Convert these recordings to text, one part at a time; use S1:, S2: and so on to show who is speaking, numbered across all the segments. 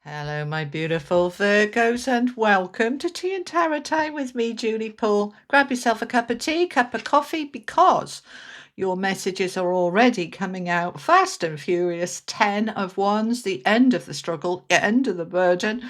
S1: Hello, my beautiful Virgos, and welcome to Tea and Tarot Time with me, Julie Poole. Grab yourself a cup of tea, cup of coffee, because your messages are already coming out fast and furious. 10 of Wands, the end of the struggle, end of the burden.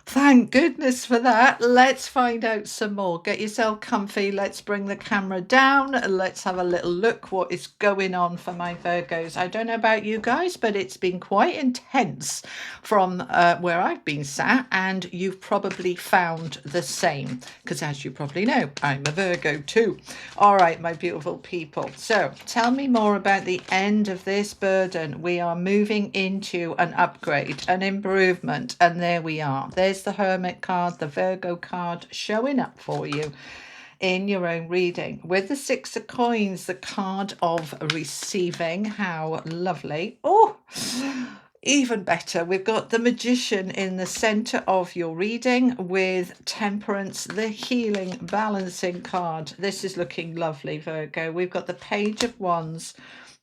S1: Thank goodness for that. Let's find out some more. Get yourself comfy. Let's bring the camera down. Let's have a little look what is going on for my Virgos. I don't know about you guys, but it's been quite intense from where I've been sat, and you've probably found the same because, as you probably know, I'm a Virgo too. All right, my beautiful people. So tell me more about the end of this burden. We are moving into an upgrade, an improvement, and there we are. There's the Hermit card, the Virgo card showing up for you in your own reading with the Six of Coins, the card of receiving. How lovely. Oh, even better, we've got the Magician in the center of your reading with Temperance, the healing balancing card. This is looking lovely, Virgo. We've got the Page of Wands,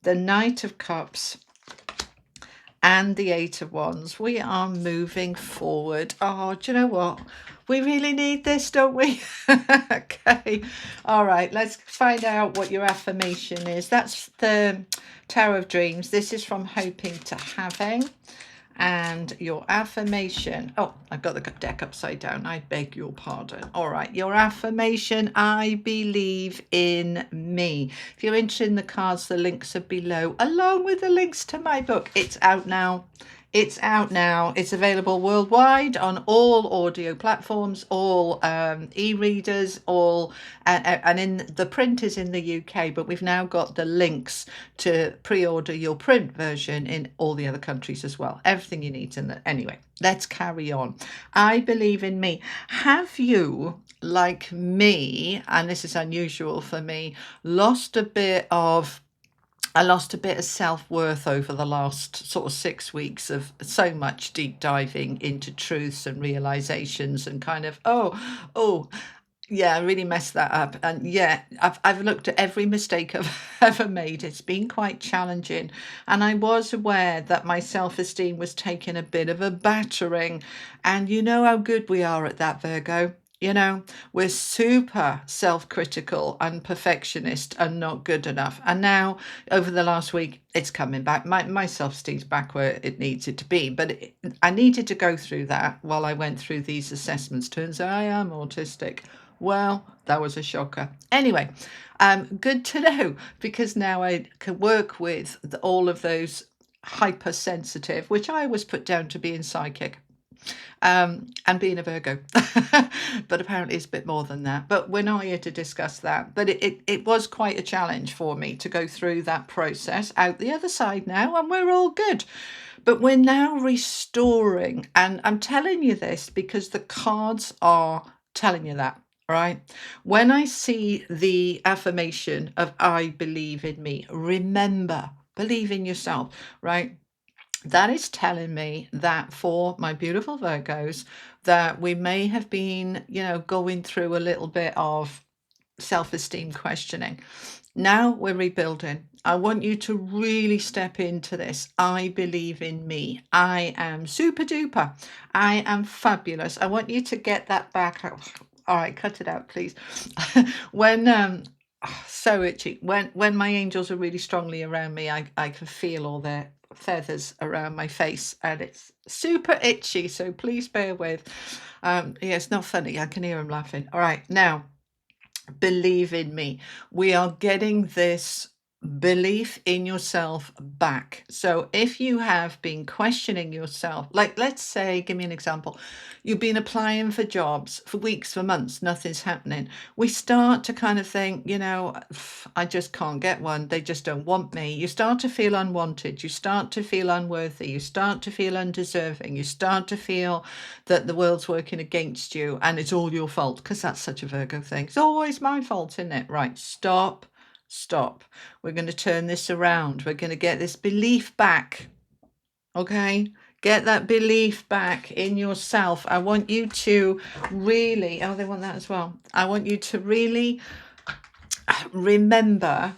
S1: the Knight of Cups, and the Eight of Wands. We are moving forward. Oh, do you know what? We really need this, don't we? Okay. All right. Let's find out what your affirmation is. That's the Tower of Dreams. This is from Hoping to Having. And your affirmation. Oh, I've got the deck upside down. I beg your pardon. All right. Your affirmation. I believe in me. If you're interested in the cards, the links are below, along with the links to my book. It's out now. It's out now. It's available worldwide on all audio platforms, all e-readers, all and in the print is in the UK, but we've now got the links to pre-order your print version in all the other countries as well. Everything you need in there. Anyway, let's carry on. I believe in me. Have you, like me, and this is unusual for me, lost a bit of self-worth over the last sort of 6 weeks of so much deep diving into truths and realizations and kind of, yeah, I really messed that up. And yeah, I've looked at every mistake I've ever made. It's been quite challenging. And I was aware that my self-esteem was taking a bit of a battering. And you know how good we are at that, Virgo. You know, we're super self-critical and perfectionist and not good enough. And now, over the last week, it's coming back. My self-esteem's back where it needs it to be. But I needed to go through that while I went through these assessments. Turns out I am autistic. Well, that was a shocker. Anyway, good to know, because now I can work with all of those hypersensitive, which I always put down to being psychic, and being a Virgo. But apparently it's a bit more than that. But we're not here to discuss that. But it was quite a challenge for me to go through that process, out the other side now, and we're all good. But we're now restoring. And I'm telling you this because the cards are telling you that. Right. When I see the affirmation of I believe in me, remember, believe in yourself, right? That is telling me that for my beautiful Virgos, that we may have been, going through a little bit of self-esteem questioning. Now we're rebuilding. I want you to really step into this. I believe in me. I am super duper. I am fabulous. I want you to get that back. All right, cut it out, please. When so itchy. When my angels are really strongly around me, I can feel all their feathers around my face, and it's super itchy. So please bear with. Yeah, it's not funny. I can hear them laughing. All right, now believe in me. We are getting this belief in yourself back. So if you have been questioning yourself, like, let's say, give me an example, you've been applying for jobs for weeks, for months, nothing's happening. We start to kind of think, I just can't get one. They just don't want me. You start to feel unwanted. You start to feel unworthy. You start to feel undeserving. You start to feel that the world's working against you and it's all your fault, because that's such a Virgo thing. It's always my fault, isn't it? Right. Stop. We're going to turn this around. We're going to get this belief back. Okay? Get that belief back in yourself. I want you to really, they want that as well. I want you to really remember,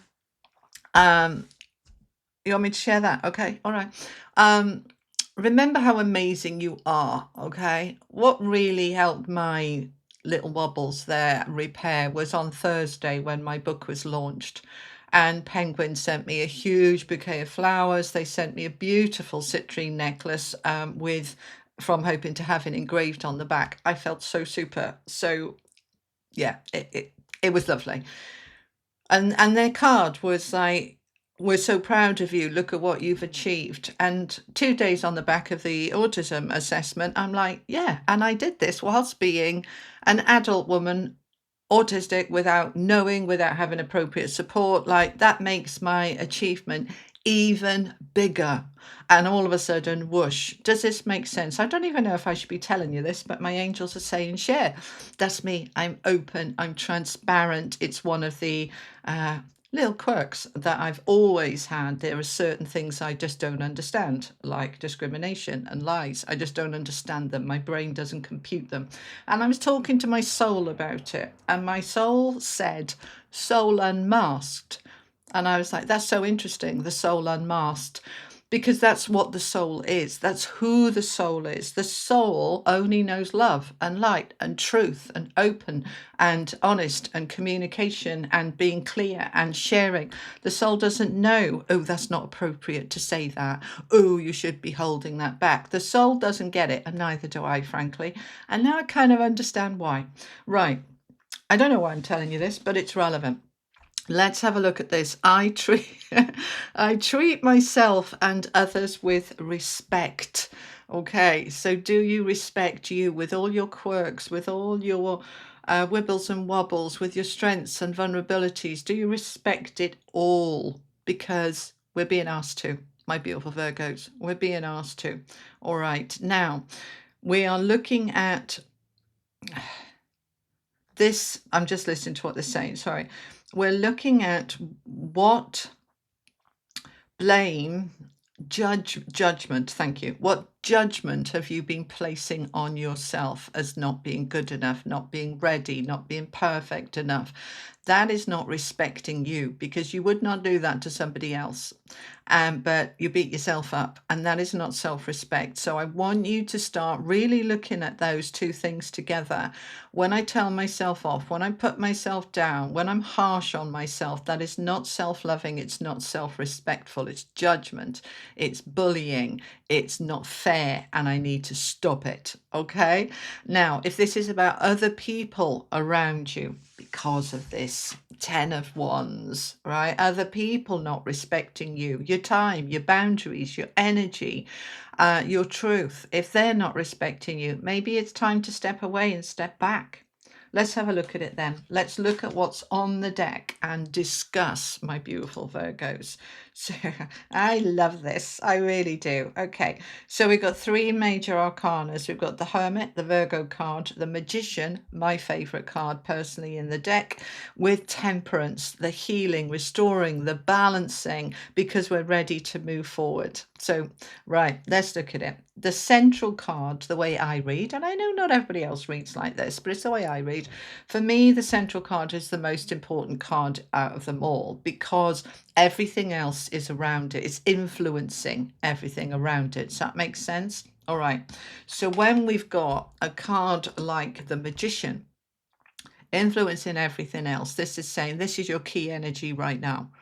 S1: you want me to share that? Okay. All right. remember how amazing you are, okay? What really helped my little wobbles there repair was on Thursday when my book was launched. And Penguin sent me a huge bouquet of flowers. They sent me a beautiful citrine necklace with From Hoping to Having engraved on the back. I felt so super. So yeah, it was lovely. And their card was like, we're so proud of you, look at what you've achieved. And 2 days on the back of the autism assessment, I'm like, yeah, and I did this whilst being an adult woman, autistic, without knowing, without having appropriate support. Like, that makes my achievement even bigger. And all of a sudden, whoosh, does this make sense? I don't even know if I should be telling you this, but my angels are saying, share. That's me. I'm open, I'm transparent. It's one of the uh, little quirks that I've always had. There are certain things I just don't understand, like discrimination and lies. I just don't understand them. My brain doesn't compute them. And I was talking to my soul about it, and my soul said, soul unmasked. And I was like, that's so interesting, the soul unmasked, because that's what the soul is. That's who the soul is. The soul only knows love and light and truth and open and honest and communication and being clear and sharing. The soul doesn't know, oh, that's not appropriate to say that. Oh, you should be holding that back. The soul doesn't get it, and neither do I, frankly. And now I kind of understand why. Right. I don't know why I'm telling you this, but it's relevant. Let's have a look at this. I treat I treat myself and others with respect. Okay, so do you respect you with all your quirks, with all your wibbles and wobbles, with your strengths and vulnerabilities? Do you respect it all? Because we're being asked to, my beautiful Virgos. We're being asked to. All right, now we are looking at this. I'm just listening to what they're saying. Sorry. We're looking at what blame, judgment, thank you. What judgment have you been placing on yourself as not being good enough, not being ready, not being perfect enough? That is not respecting you, because you would not do that to somebody else. But you beat yourself up, and that is not self-respect. So I want you to start really looking at those two things together. When I tell myself off, when I put myself down, when I'm harsh on myself, that is not self-loving, it's not self-respectful, it's judgment, it's bullying, it's not fair, and I need to stop it. Okay? Now, if this is about other people around you, because of this 10 of wands, right? Other people not respecting you, your time, your boundaries, your energy, your truth. If they're not respecting you, maybe it's time to step away and step back. Let's have a look at it then. Let's look at what's on the deck and discuss, my beautiful Virgos. So I love this. I really do. Okay, so we've got three major arcanas. We've got the Hermit, the Virgo card, the Magician, my favorite card personally in the deck, with Temperance, the healing, restoring, the balancing, because we're ready to move forward. So, right, let's look at it. The central card, the way I read, and I know not everybody else reads like this, but it's the way I read. For me, the central card is the most important card out of them all, because everything else is around it. It's influencing everything around it. Does that make sense? All right. So when we've got a card like the Magician influencing everything else, this is saying this is your key energy right now,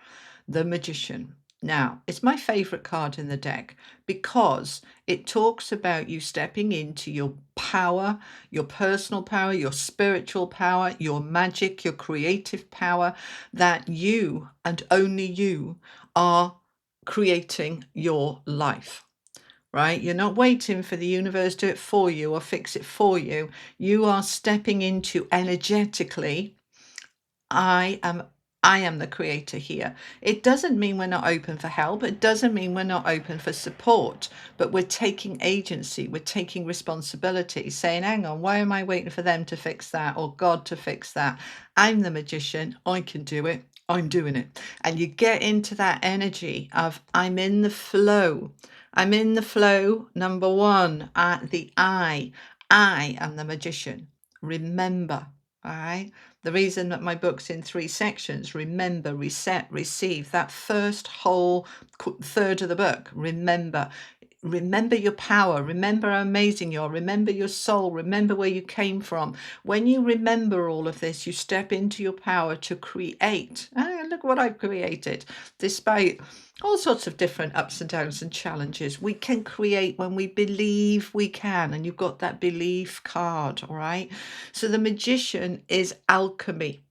S1: the Magician. Now, it's my favorite card in the deck because it talks about you stepping into your power, your personal power, your spiritual power, your magic, your creative power, that you and only you are creating your life. Right? You're not waiting for the universe to do it for you or fix it for you. You are stepping into energetically, I am I am the creator here. It doesn't mean we're not open for help. It doesn't mean we're not open for support, but we're taking agency. We're taking responsibility, saying, hang on, why am I waiting for them to fix that or God to fix that? I'm the magician. I can do it. I'm doing it. And you get into that energy of I'm in the flow. I'm in the flow. Number one, the I am the magician. Remember, all right? The reason that my book's in 3 sections, remember, reset, receive, that first whole third of the book, remember, remember your power, remember how amazing you are, remember your soul, remember where you came from. When you remember all of this, you step into your power to create. Ah, look what I've created. Despite all sorts of different ups and downs and challenges, we can create when we believe we can. And you've got that belief card, all right? So the magician is alchemy.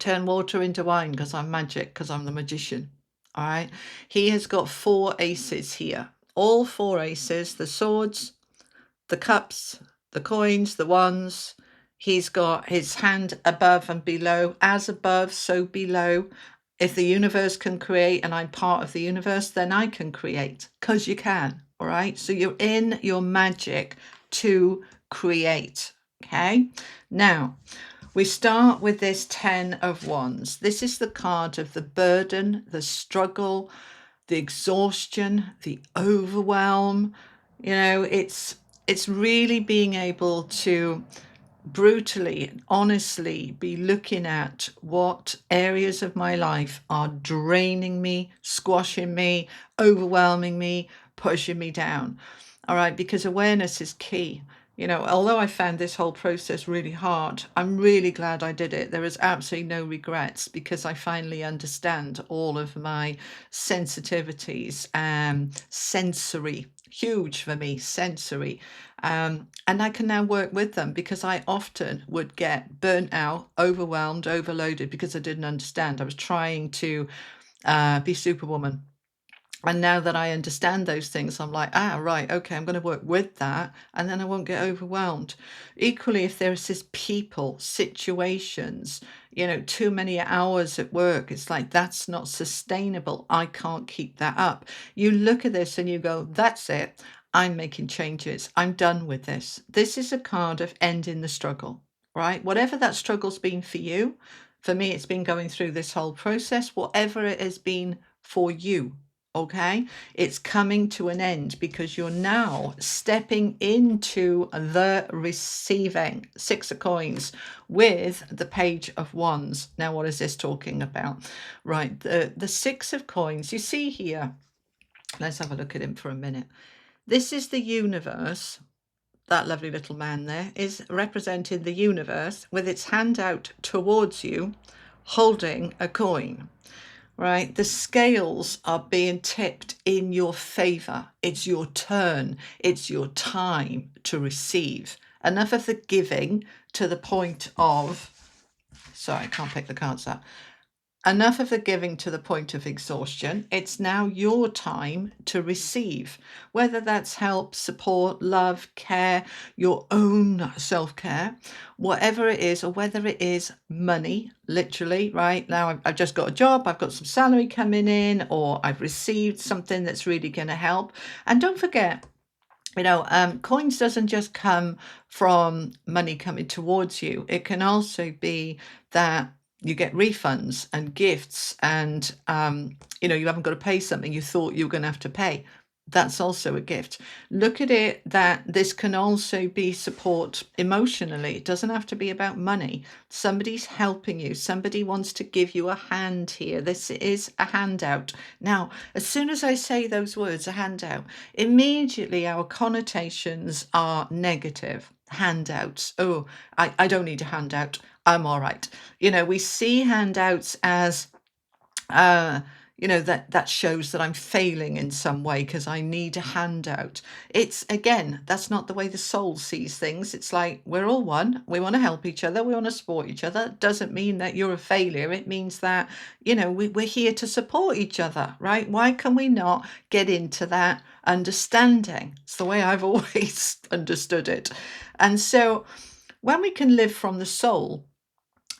S1: Turn water into wine because I'm magic, because I'm the magician. All right. He has got 4 aces here. All 4 aces, the swords, the cups, the coins, the wands. He's got his hand above and below. As above, so below. If the universe can create and I'm part of the universe, then I can create, because you can. All right. So you're in your magic to create. Okay. Now, we start with this 10 of Wands. This is the card of the burden, the struggle, the exhaustion, the overwhelm. You know, it's really being able to brutally, honestly be looking at what areas of my life are draining me, squashing me, overwhelming me, pushing me down. All right, because awareness is key. You know, although I found this whole process really hard, I'm really glad I did it. There is absolutely no regrets because I finally understand all of my sensitivities, sensory, huge for me, sensory. And I can now work with them because I often would get burnt out, overwhelmed, overloaded because I didn't understand. I was trying to be Superwoman. And now that I understand those things, I'm like, right, okay, I'm going to work with that and then I won't get overwhelmed. Equally, if there's this people, situations, you know, too many hours at work, it's like, that's not sustainable. I can't keep that up. You look at this and you go, that's it. I'm making changes. I'm done with this. This is a card of ending the struggle, right? Whatever that struggle's been for you, for me, it's been going through this whole process, whatever it has been for you. Okay, it's coming to an end because you're now stepping into the receiving 6 of coins with the page of wands. Now, what is this talking about? Right, the 6 of coins you see here. Let's have a look at him for a minute. This is the universe. That lovely little man there is representing the universe with its hand out towards you, holding a coin. Right, the scales are being tipped in your favor. It's your turn. It's your time to receive. Enough of the giving to the point of, sorry, I can't pick the cards up. Enough of the giving to the point of exhaustion. It's now your time to receive, whether that's help, support, love, care, your own self-care, whatever it is, or whether it is money, literally, right? Now I've just got a job, I've got some salary coming in, or I've received something that's really going to help. And don't forget, you know, coins doesn't just come from money coming towards you. It can also be that you get refunds and gifts and, you know, you haven't got to pay something you thought you were going to have to pay. That's also a gift. Look at it that this can also be support emotionally. It doesn't have to be about money. Somebody's helping you. Somebody wants to give you a hand here. This is a handout. Now, as soon as I say those words, a handout, immediately our connotations are negative. Handouts. Oh, I don't need a handout. I'm all right. You know, we see handouts as, you know, that shows that I'm failing in some way because I need a handout. It's, again, that's not the way the soul sees things. It's like, we're all one. We want to help each other. We want to support each other. It doesn't mean that you're a failure. It means that, you know, we're here to support each other, right? Why can we not get into that understanding? It's the way I've always understood it. And so when we can live from the soul,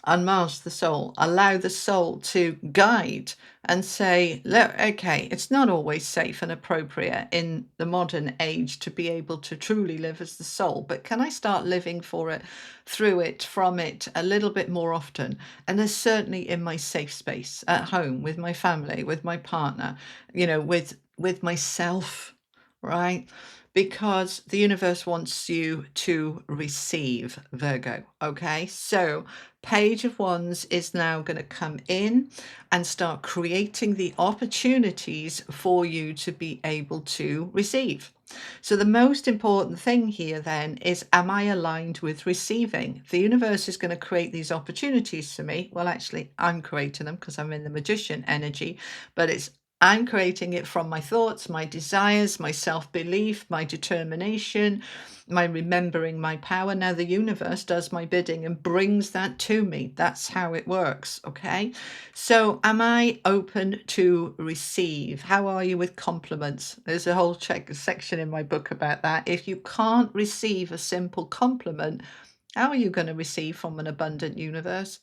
S1: unmask the soul, allow the soul to guide and say, look, okay, it's not always safe and appropriate in the modern age to be able to truly live as the soul, but can I start living for it, through it, from it a little bit more often? And there's certainly in my safe space at home, with my family, with my partner, you know, with myself, right? because the universe wants you to receive, Virgo. Okay, so Page of Wands is now going to come in and start creating the opportunities for you to be able to receive. So the most important thing here then is, am I aligned with receiving? The universe is going to create these opportunities for me. Well, actually, I'm creating them because I'm in the magician energy, but I'm creating it from my thoughts, my desires, my self-belief, my determination, my remembering my power. Now the universe does my bidding and brings that to me. That's how it works. Okay. So am I open to receive? How are you with compliments? There's a whole section in my book about that. If you can't receive a simple compliment, how are you going to receive from an abundant universe?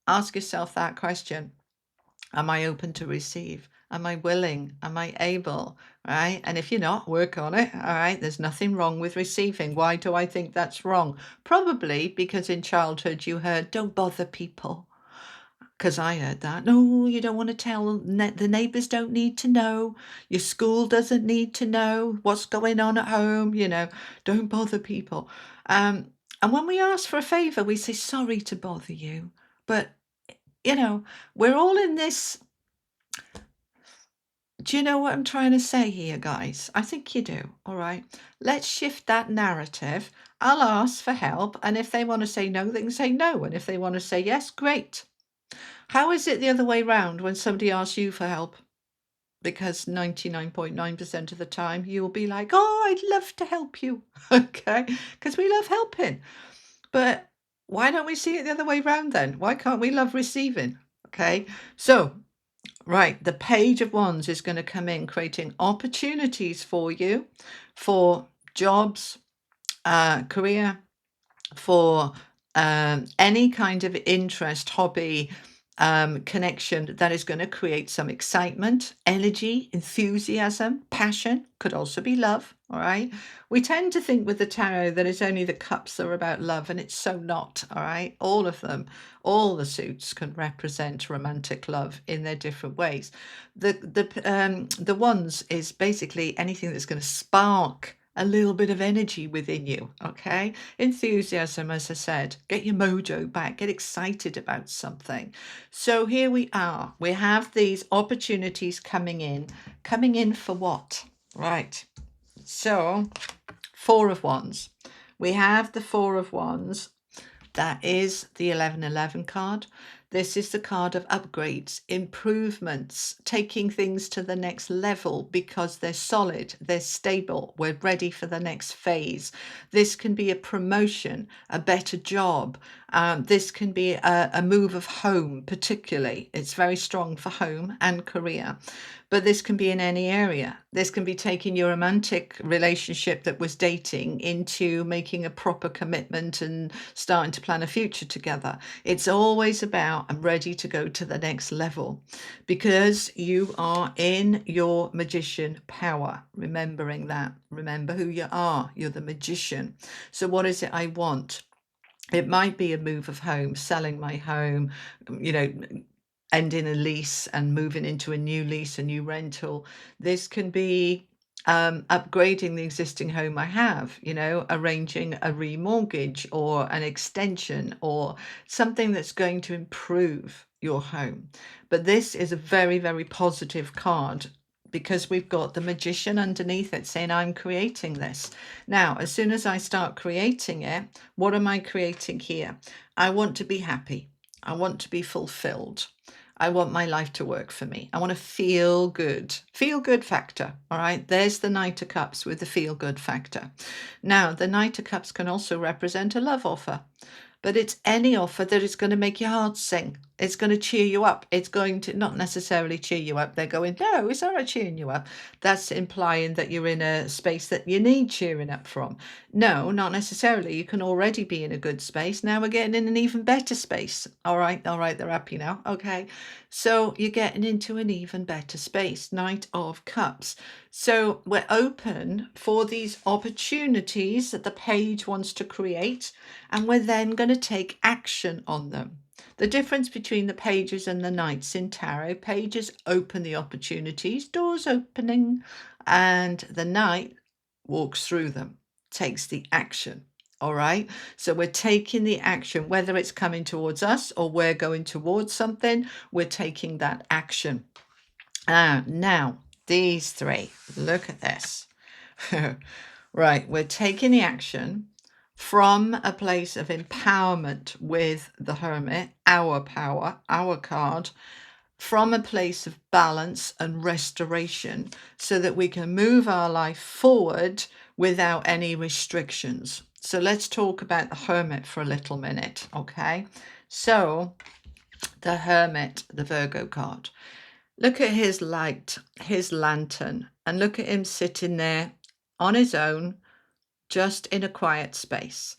S1: Ask yourself that question. Am I open to receive? Am I willing? Am I able? Right? And if you're not, work on it. All right. There's nothing wrong with receiving. Why do I think that's wrong? Probably because in childhood you heard, don't bother people. Because I heard that. No, you don't want to tell. The neighbours don't need to know. Your school doesn't need to know what's going on at home. Don't bother people. And when we ask for a favour, we say, sorry to bother you. But we're all in this. Do you know what I'm trying to say here, guys? I think you do. All right. Let's shift that narrative. I'll ask for help. And if they want to say no, they can say no. And if they want to say yes, great. How is it the other way round when somebody asks you for help? Because 99.9% of the time you'll be like, oh, I'd love to help you. Okay. Because we love helping. But why don't we see it the other way round then? Why can't we love receiving? Okay. So, right, the Page of Wands is going to come in, creating opportunities for you for jobs, career, for any kind of interest, hobby, connection that is going to create some excitement, energy, enthusiasm, passion. Could also be love. All right. We tend to think with the tarot that it's only the cups that are about love, and it's so not. All right. All of them, all the suits can represent romantic love in their different ways. The Wands is basically anything that's going to spark a little bit of energy within you. Okay. Enthusiasm, as I said, get your mojo back, get excited about something. So here we are. We have these opportunities coming in. Coming in for what? Right. So, Four of Wands. We have the Four of Wands. That is the 1111 card. This is the card of upgrades, improvements, taking things to the next level because they're solid, they're stable, we're ready for the next phase. This can be a promotion, a better job. This can be a move of home, particularly. It's very strong for home and career. But this can be in any area. This can be taking your romantic relationship that was dating into making a proper commitment and starting to plan a future together. It's always about, I'm ready to go to the next level because you are in your magician power. Remembering that. Remember who you are. You're the magician. So what is it I want? It might be a move of home, selling my home, ending a lease and moving into a new lease, a new rental. This can be upgrading the existing home I have, arranging a remortgage or an extension or something that's going to improve your home. But this is a very, very positive card because we've got the magician underneath it saying, I'm creating this. Now, as soon as I start creating it, what am I creating here? I want to be happy. I want to be fulfilled. I want my life to work for me. I want to feel good. Feel good factor. All right. There's the Knight of Cups with the feel good factor. Now, the Knight of Cups can also represent a love offer, but it's any offer that is going to make your heart sing. It's going to cheer you up. It's going to not necessarily cheer you up. They're going, no, it's all right cheering you up. That's implying that you're in a space that you need cheering up from. No, not necessarily. You can already be in a good space. Now we're getting in an even better space. All right, they're happy now. Okay. So you're getting into an even better space. Knight of Cups. So we're open for these opportunities that the page wants to create, and we're then going to take action on them. The difference between the pages and the knights in tarot, pages open the opportunities, doors opening, and the knight walks through them, takes the action. All right. So we're taking the action, whether it's coming towards us or we're going towards something, we're taking that action. Now, these three, look at this. Right. We're taking the action from a place of empowerment with the Hermit, our power, our card, from a place of balance and restoration so that we can move our life forward without any restrictions. So let's talk about the Hermit for a little minute, okay? So the Hermit, the Virgo card. Look at his light, his lantern, and look at him sitting there on his own, just in a quiet space.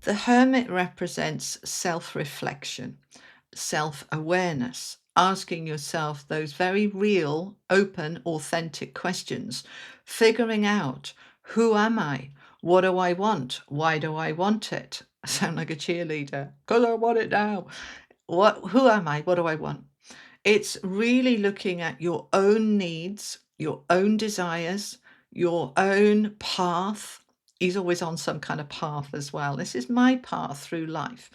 S1: The Hermit represents self-reflection, self-awareness, asking yourself those very real, open, authentic questions, figuring out, who am I? What do I want? Why do I want it? I sound like a cheerleader, because I want it now. Who am I? What do I want? It's really looking at your own needs, your own desires, your own path. He's always on some kind of path as well. This is my path through life.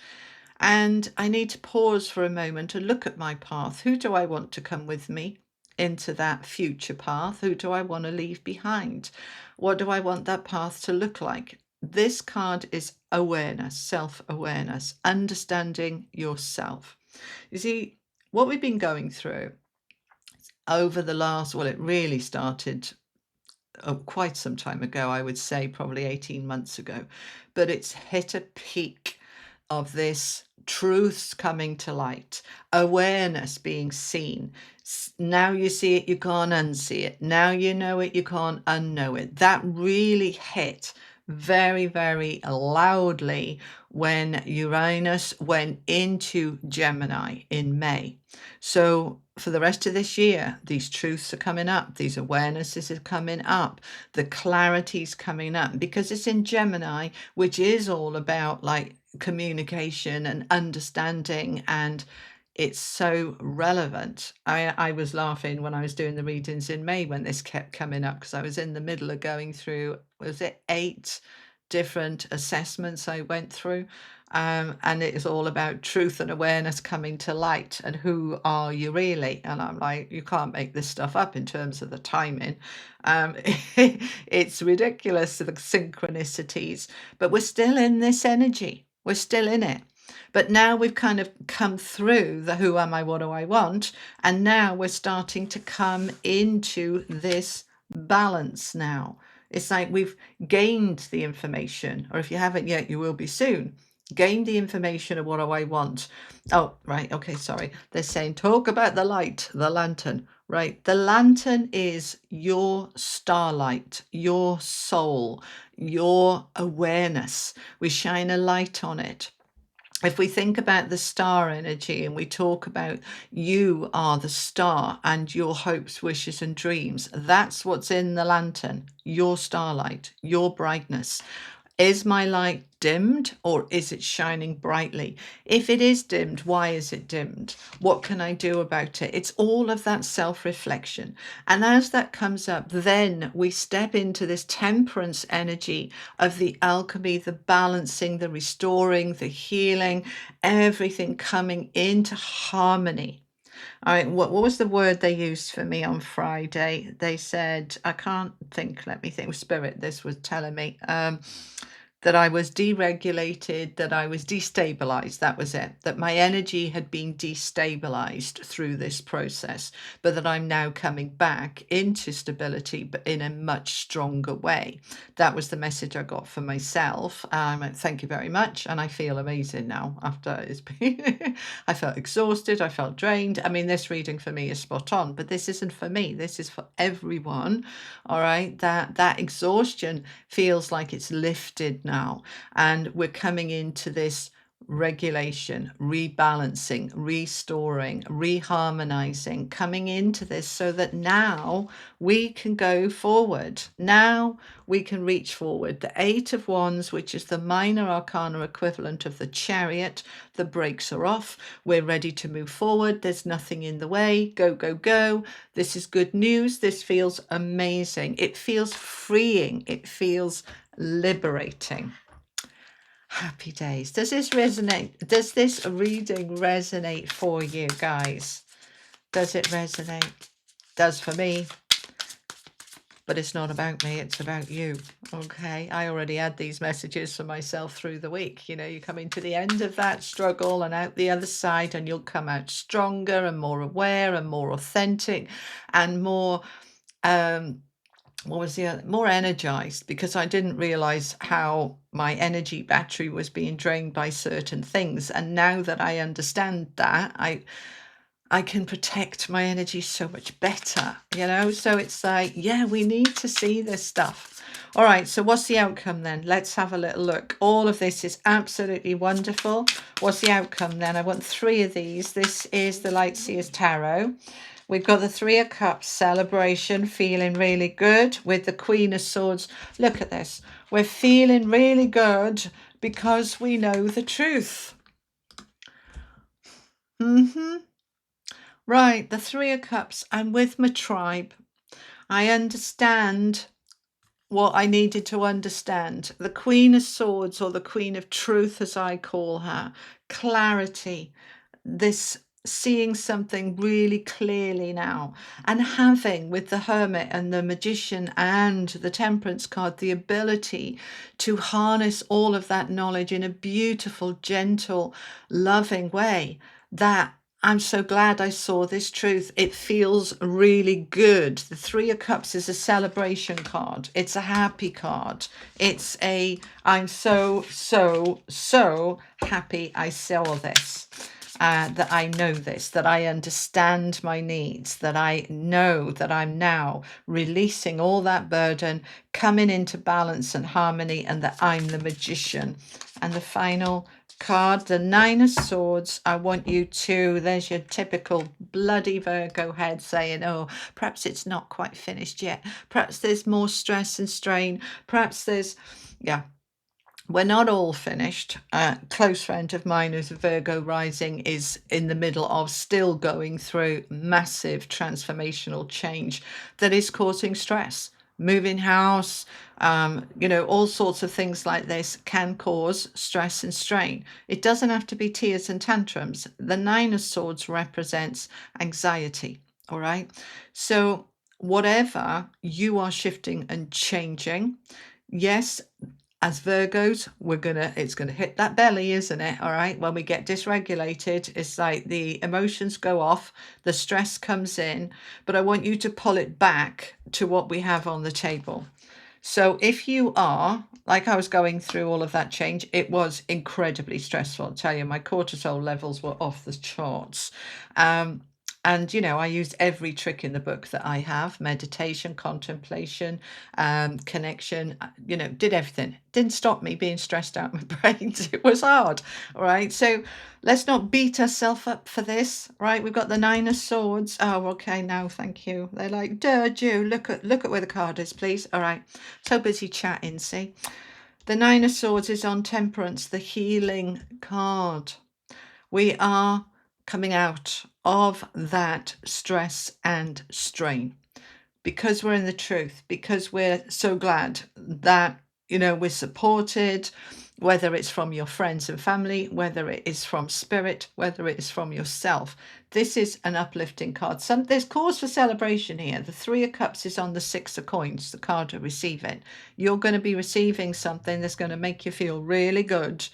S1: And I need to pause for a moment and look at my path. Who do I want to come with me into that future path? Who do I want to leave behind? What do I want that path to look like? This card is awareness, self-awareness, understanding yourself. You see, what we've been going through over the last, well, it really started quite some time ago, I would say probably 18 months ago, but it's hit a peak of this truths coming to light, awareness being seen. Now you see it, you can't unsee it. Now you know it, you can't unknow it. That really hit very, very loudly when Uranus went into Gemini in May. So for the rest of this year, these truths are coming up, these awarenesses are coming up, the clarity's coming up, because it's in Gemini, which is all about like communication and understanding, and it's so relevant. I was laughing when I was doing the readings in May when this kept coming up, because I was in the middle of going through, was it 8 different assessments I went through, and it is all about truth and awareness coming to light, and who are you really? And I'm like, you can't make this stuff up in terms of the timing. It's ridiculous, the synchronicities, but we're still in this energy, we're still in it. But now we've kind of come through the who am I, what do I want? And now we're starting to come into this balance now. It's like we've gained the information, or if you haven't yet, you will be soon. Gained the information of what do I want. Oh, right. Okay, sorry. They're saying talk about the light, the lantern. Right. The lantern is your starlight, your soul, your awareness. We shine a light on it. If we think about the star energy and we talk about you are the star and your hopes, wishes and dreams, that's what's in the lantern, your starlight, your brightness. Is my light dimmed or is it shining brightly? If it is dimmed, why is it dimmed? What can I do about it? It's all of that self-reflection. And as that comes up, then we step into this temperance energy of the alchemy, the balancing, the restoring, the healing, everything coming into harmony. All right, what was the word they used for me on Friday? They said, I can't think, let me think, Spirit, this was telling me, that I was deregulated, that I was destabilized. That was it. That my energy had been destabilized through this process, but that I'm now coming back into stability, but in a much stronger way. That was the message I got for myself. Thank you very much. And I feel amazing now after it's been, I felt exhausted. I felt drained. I mean, this reading for me is spot on, but this isn't for me. This is for everyone. All right. That exhaustion feels like it's lifted now, and we're coming into this regulation, rebalancing, restoring, reharmonizing, coming into this so that now we can go forward. Now we can reach forward. The Eight of Wands, which is the minor arcana equivalent of the Chariot, the brakes are off. We're ready to move forward. There's nothing in the way. Go, go, go. This is good news. This feels amazing. It feels freeing. It feels liberating. Happy days. Does this resonate? Does this reading resonate for you guys? Does it resonate? Does for me. But it's not about me, it's about you. Okay, I already had these messages for myself through the week. You know, you come into the end of that struggle and out the other side, and you'll come out stronger and more aware and more authentic and more more energized, because I didn't realize how my energy battery was being drained by certain things. And now that I understand that, I can protect my energy so much better, you know? So it's like, yeah, we need to see this stuff. All right, so what's the outcome then? Let's have a little look. All of this is absolutely wonderful. What's the outcome then? I want 3 of these. This is the Light Seers Tarot. We've got the 3 of Cups, celebration, feeling really good, with the Queen of Swords. Look at this. We're feeling really good because we know the truth. Right, the 3 of Cups. I'm with my tribe. I understand what I needed to understand. The Queen of Swords, or the Queen of Truth as I call her. Clarity. This seeing something really clearly now, and having, with the Hermit and the Magician and the Temperance card, the ability to harness all of that knowledge in a beautiful, gentle, loving way. That I'm so glad I saw this truth. It feels really good. The 3 of Cups is a celebration card. It's a happy card. It's a, I'm so happy I saw this. That I know this, that I understand my needs, that I know that I'm now releasing all that burden, coming into balance and harmony, and that I'm the Magician. And the final card, the 9 of Swords. I want you to, there's your typical bloody Virgo head saying, oh, perhaps it's not quite finished yet. Perhaps there's more stress and strain. Perhaps there's, yeah. We're not all finished. A close friend of mine who's a Virgo rising is in the middle of still going through massive transformational change that is causing stress. Moving house, you know, all sorts of things like this can cause stress and strain. It doesn't have to be tears and tantrums. The 9 of Swords represents anxiety, all right? So whatever you are shifting and changing, yes, as Virgos, it's gonna hit that belly, isn't it? All right. When we get dysregulated, it's like the emotions go off, the stress comes in, but I want you to pull it back to what we have on the table. So if you are, like I was going through all of that change, it was incredibly stressful. I'll tell you, my cortisol levels were off the charts. And, you know, I used every trick in the book that I have: meditation, contemplation, connection, you know, did everything. Didn't stop me being stressed out my brains. It was hard. All right. So let's not beat ourselves up for this. Right. We've got the 9 of Swords. Oh, okay. Now, thank you. They're like, duh, Jew, look at where the card is, please. All right. So busy chatting, see. The 9 of Swords is on Temperance, the healing card. We are coming out of that stress and strain because we're in the truth, because we're so glad that, you know, we're supported, whether it's from your friends and family, whether it is from spirit, whether it is from yourself. This is an uplifting card. There's cause for celebration here. The 3 of Cups is on the 6 of Coins, the card to receive it. You're going to be receiving something that's going to make you feel really good,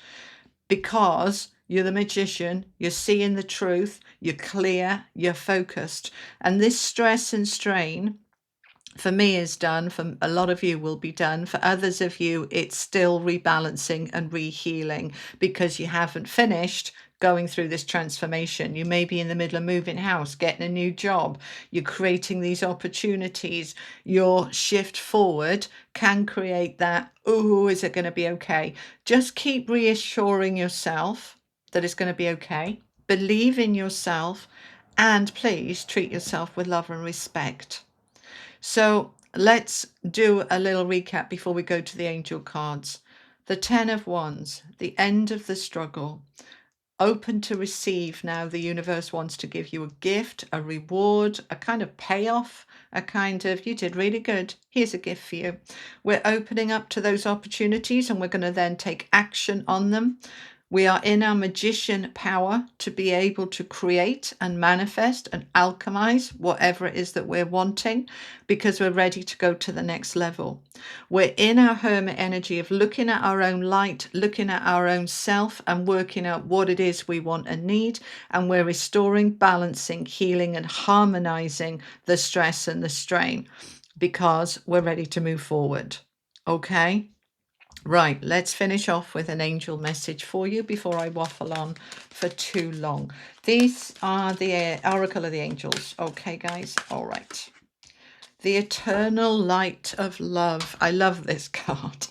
S1: because you're the Magician, you're seeing the truth, you're clear, you're focused. And this stress and strain, for me, is done. For a lot of you will be done. For others of you, it's still rebalancing and rehealing because you haven't finished going through this transformation. You may be in the middle of moving house, getting a new job. You're creating these opportunities. Your shift forward can create that, oh, is it going to be okay? Just keep reassuring yourself that it's going to be okay. Believe in yourself, and please treat yourself with love and respect. So let's do a little recap before we go to the angel cards. The 10 of Wands, the end of the struggle. Open to receive now. The universe wants to give you a gift, a reward, a kind of payoff, a kind of, you did really good, here's a gift for you. We're opening up to those opportunities, and we're going to then take action on them. We are in our magician power to be able to create and manifest and alchemize whatever it is that we're wanting, because we're ready to go to the next level. We're in our hermit energy of looking at our own light, looking at our own self, and working out what it is we want and need. And we're restoring, balancing, healing, and harmonizing the stress and the strain, because we're ready to move forward. Okay? Right, let's finish off with an angel message for you before I waffle on for too long. These are the Oracle of the Angels. Okay, guys? All right. The eternal light of love. I love this card.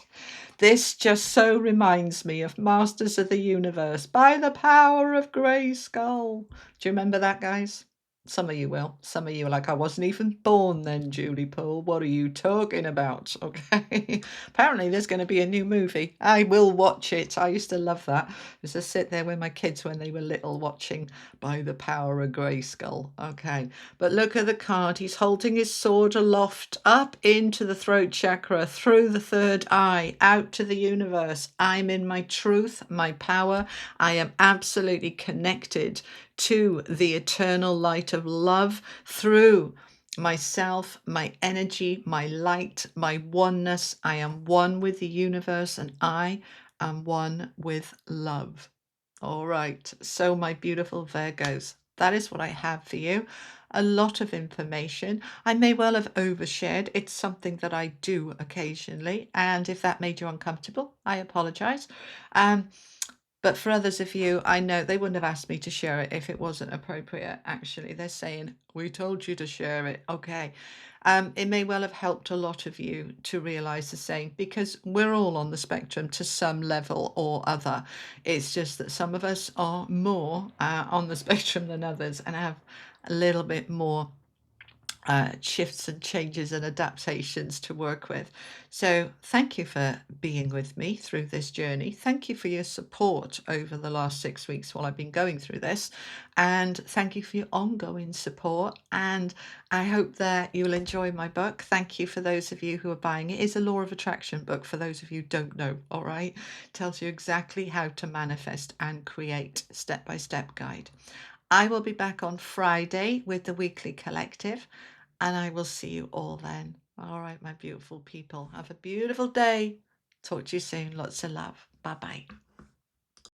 S1: This just so reminds me of Masters of the Universe, by the power of Grayskull. Do you remember that, guys? Some of you will. Some of you are like, I wasn't even born then, Julie Poole. What are you talking about? Okay. Apparently there's going to be a new movie. I will watch it. I used to love that. I used to sit there with my kids when they were little watching By the Power of Grayskull. Okay. But look at the card. He's holding his sword aloft, up into the throat chakra, through the third eye, out to the universe. I'm in my truth, my power. I am absolutely connected to the eternal light of love through myself, my energy, my light, my oneness. I am one with the universe, and I am one with love. All right. So, my beautiful Virgos, that is what I have for you. A lot of information. I may well have overshared. It's something that I do occasionally. And if that made you uncomfortable, I apologize. But for others of you, I know they wouldn't have asked me to share it if it wasn't appropriate. Actually, they're saying, we told you to share it. Okay. It may well have helped a lot of you to realize the same, because we're all on the spectrum to some level or other. It's just that some of us are more on the spectrum than others and have a little bit more shifts and changes and adaptations to work with. So thank you for being with me through this journey. Thank you for your support over the last 6 weeks while I've been going through this. And thank you for your ongoing support. And I hope that you'll enjoy my book. Thank you for those of you who are buying it. It's a law of attraction book for those of you who don't know. All right. Tells you exactly how to manifest and create, step-by-step guide. I will be back on Friday with the weekly collective, and I will see you all then. All right, my beautiful people. Have a beautiful day. Talk to you soon. Lots of love. Bye bye.